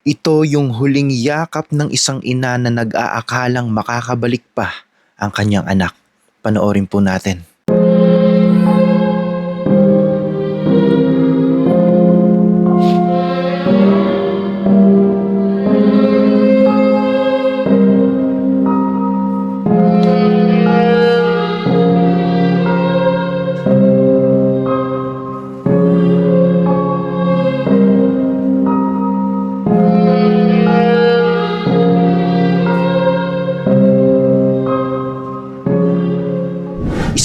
Ito yung huling yakap ng isang ina na nag-aakalang makakabalik pa ang kanyang anak. Panoorin po natin.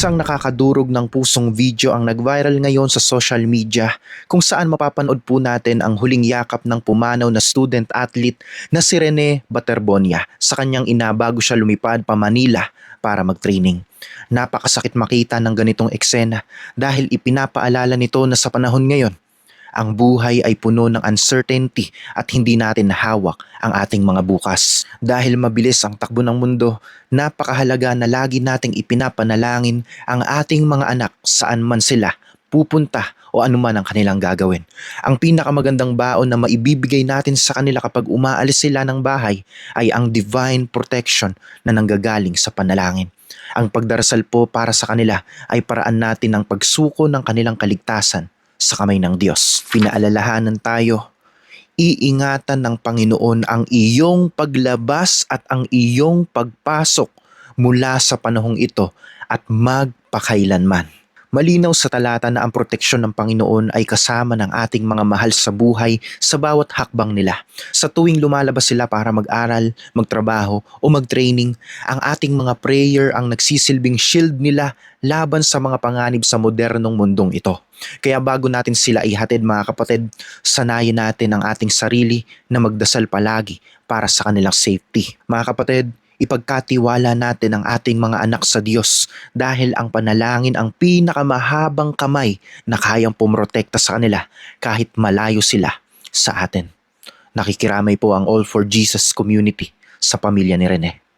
Isang nakakadurog ng pusong video ang nag-viral ngayon sa social media kung saan mapapanood po natin ang huling yakap ng pumanaw na student athlete na si Rene Baterbonia sa kanyang ina bago siya lumipad pa Manila para mag-training. Napakasakit makita ng ganitong eksena dahil ipinapaalala nito na sa panahon ngayon, ang buhay ay puno ng uncertainty at hindi natin hawak ang ating mga bukas. Dahil mabilis ang takbo ng mundo, napakahalaga na lagi nating ipinapanalangin ang ating mga anak saan man sila pupunta o anuman ang kanilang gagawin. Ang pinakamagandang baon na maibibigay natin sa kanila kapag umaalis sila ng bahay ay ang divine protection na nanggagaling sa panalangin. Ang pagdarasal po para sa kanila ay paraan natin ng pagsuko ng kanilang kaligtasan sa kamay ng Diyos. Pinaalalahanan tayo, iingatan ng Panginoon ang iyong paglabas at ang iyong pagpasok mula sa panahong ito at magpakailanman. Malinaw sa talata na ang proteksyon ng Panginoon ay kasama ng ating mga mahal sa buhay sa bawat hakbang nila. Sa tuwing lumalabas sila para mag-aral, magtrabaho o mag-training, ang ating mga prayer ang nagsisilbing shield nila laban sa mga panganib sa modernong mundong ito. Kaya bago natin sila ihatid mga kapatid, sanayin natin ang ating sarili na magdasal palagi para sa kanilang safety. Mga kapatid, ipagkatiwala natin ang ating mga anak sa Diyos dahil ang panalangin ang pinakamahabang kamay na kayang pumotekta sa kanila kahit malayo sila sa atin. Nakikiramay po ang All for Jesus community sa pamilya ni Rene.